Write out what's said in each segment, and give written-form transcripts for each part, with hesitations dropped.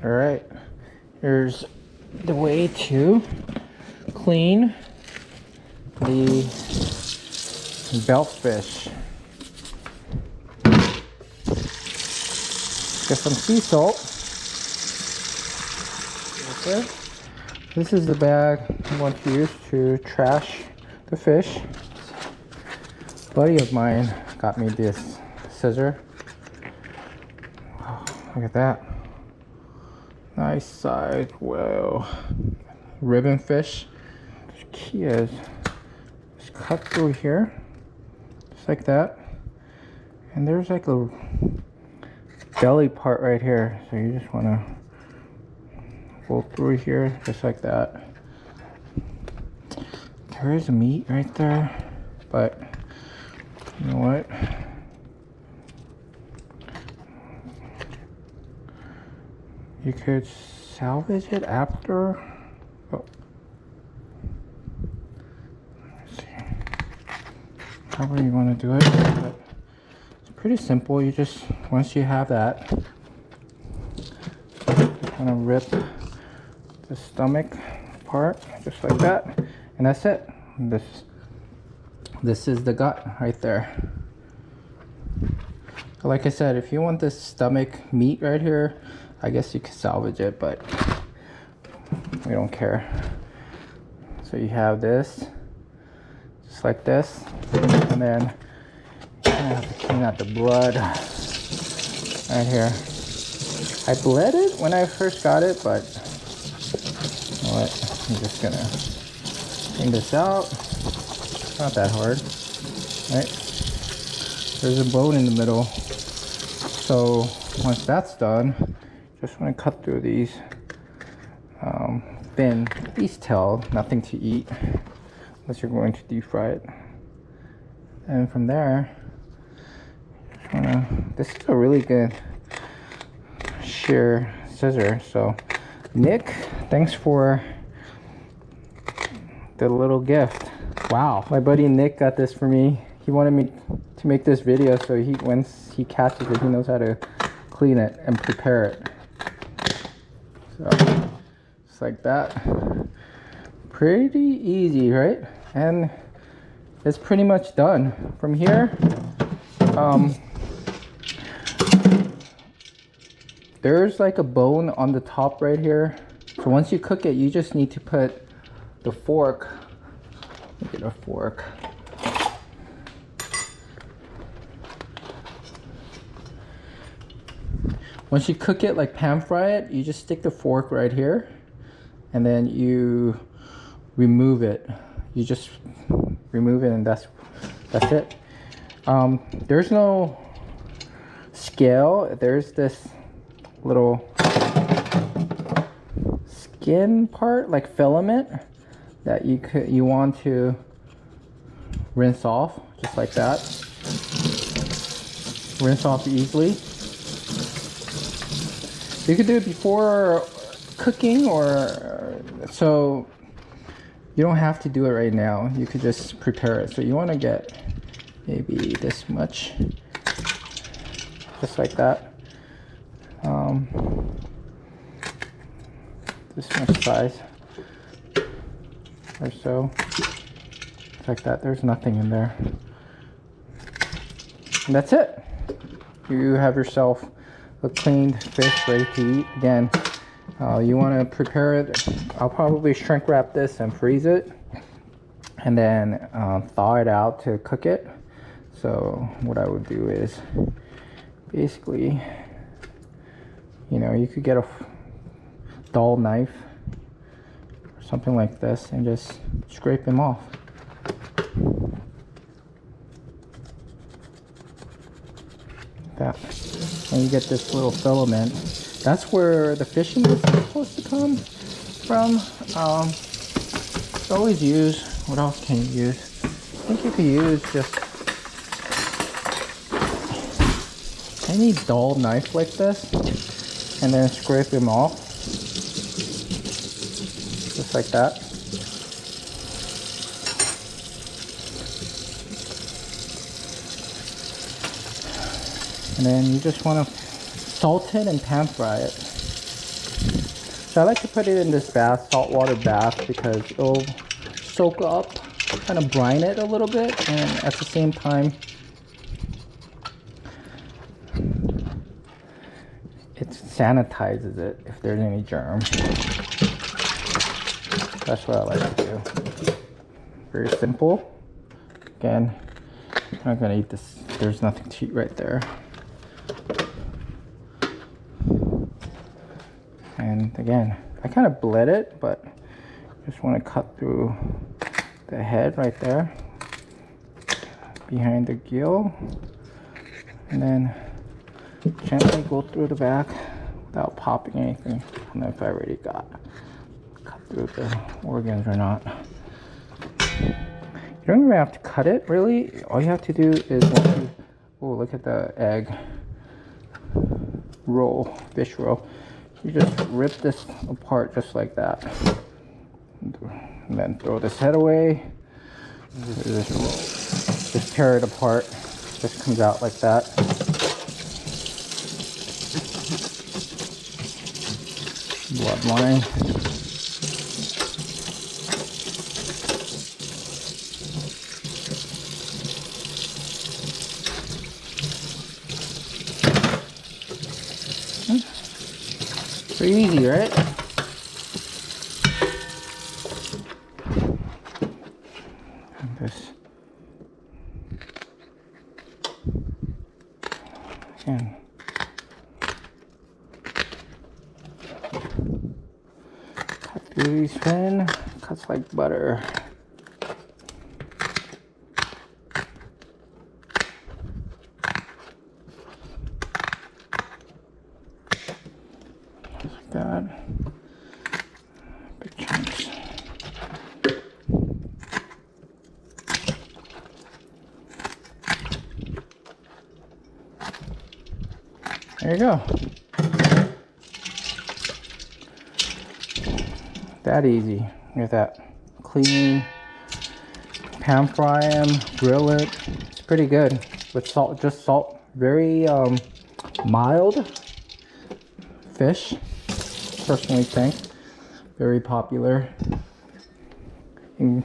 All right, here's the way to clean the bellfish. Get some sea salt. Okay. This is the bag I'm going to use to trash the fish. A buddy of mine got me this scissor. Oh, look at that. Nice size. Whoa. Ribbon fish. The key is just cut through here. Just like that. And there's like a belly part right here. So you just want to go through here just like that. There is meat right there. But you know what? You could salvage it after. Oh. Let's see. However you want to do it. But it's pretty simple. You just, once you have that, kind of rip the stomach part just like that, and that's it. This is the gut right there. Like I said, if you want this stomach meat right here, I guess you could salvage it, but we don't care. So you have this, just like this, and then you have to clean out the blood right here. I bled it when I first got it, but you know what? I'm just gonna clean this out. It's not that hard, right? There's a bone in the middle. So once that's done, just want to cut through these thin, these tail, nothing to eat unless you're going to deep fry it. And from there, this is a really good shear scissor. So Nick, thanks for the little gift. Wow, my buddy Nick got this for me. He wanted me to make this video so once he catches it, he knows how to clean it and prepare it. So just like that. Pretty easy, right? And it's pretty much done. From here, there's like a bone on the top right here. So once you cook it, you just need to put the fork. Look at a fork. Once you cook it, like pan fry it, you just stick the fork right here, and then you remove it. You just remove it, and that's it. There's no scale. There's this little skin part, like filament, that you want to rinse off, just like that. Rinse off easily. You could do it before cooking, or so you don't have to do it right now. You could just prepare it. So you want to get maybe this much, just like that. This much size or so, just like that. There's nothing in there, and that's it. You have yourself a cleaned fish ready to eat. Again, you want to prepare it. I'll probably shrink wrap this and freeze it, and then thaw it out to cook it. So what I would do is basically, you know, you could get a dull knife or something like this and just scrape them off. That. And you get this little filament. That's where the fishing is supposed to come from. Always use, what else can you use? I think you could use just any dull knife like this, and then scrape them off, just like that. And then you just want to salt it and pan fry it. So I like to put it in this bath, saltwater bath, because it'll soak up, kind of brine it a little bit, and at the same time it sanitizes it if there's any germs. That's what I like to do. Very simple. Again, I'm not gonna eat this. There's nothing to eat right there. And again, I kind of bled it, but just want to cut through the head right there, behind the gill, and then gently go through the back without popping anything. I don't know if I already cut through the organs or not. You don't even have to cut it, really. All you have to do is, oh, look at the egg roll, fish roll. You just rip this apart just like that, and then throw this head away. Just tear it apart. Just comes out like that. Bloodline. Pretty easy, right? And this again. Cut through these fin, cuts like butter. Like that. Big chunks. There you go. That easy. Look at that. Clean. Pan fry them, grill it. It's pretty good with salt, just salt. Very mild fish, personally think. Very popular in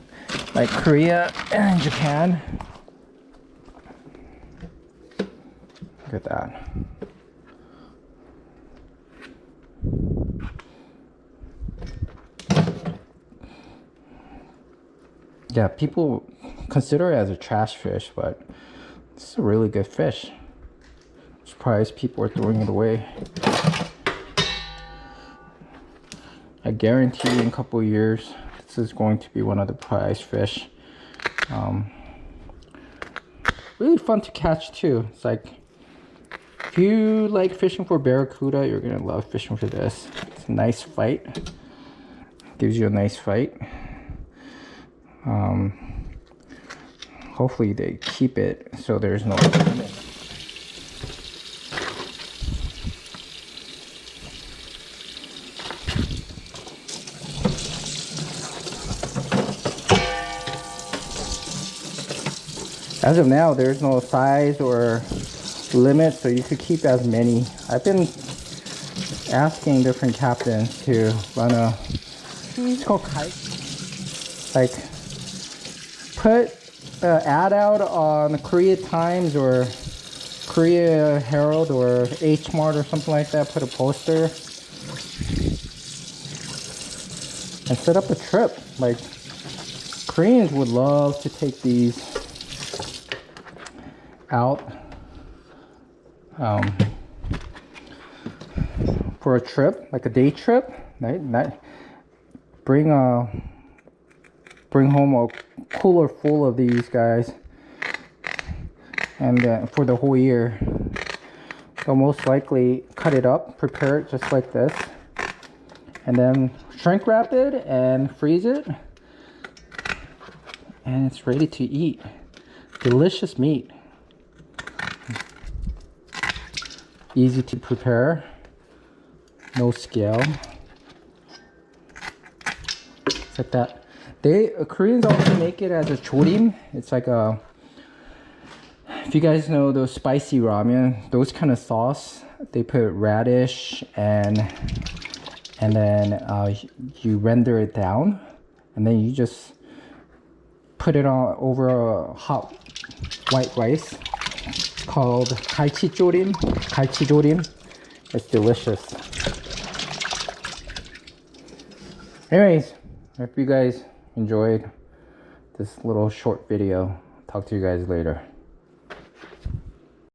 like Korea and Japan. Look at that. Yeah, people consider it as a trash fish, but it's a really good fish. I'm surprised people are throwing it away. I guarantee in a couple of years, this is going to be one of the prized fish. Really fun to catch too. It's like, if you like fishing for barracuda, you're gonna love fishing for this. It's a nice fight. Gives you a nice fight. Hopefully they keep it so there's no limit. As of now, there's no size or limit, so you could keep as many. I've been asking different captains to run a, it's called kite, like put an ad out on Korea Times or Korea Herald or H Mart or something like that. Put a poster and set up a trip. Like, Koreans would love to take these out for a trip, like a day trip. Bring home a cooler full of these guys, and for the whole year. They'll most likely cut it up, prepare it just like this, and then shrink wrap it and freeze it, and it's ready to eat. Delicious meat. Easy to prepare, no scale. It's like that. Koreans also make it as a chorim. It's like a, if you guys know those spicy ramen, those kind of sauce, they put radish and and then you render it down, and then you just put it on over a hot white rice. It's called 갈치조림. It's delicious. Anyways, I hope you guys enjoyed this little short video. Talk to you guys later.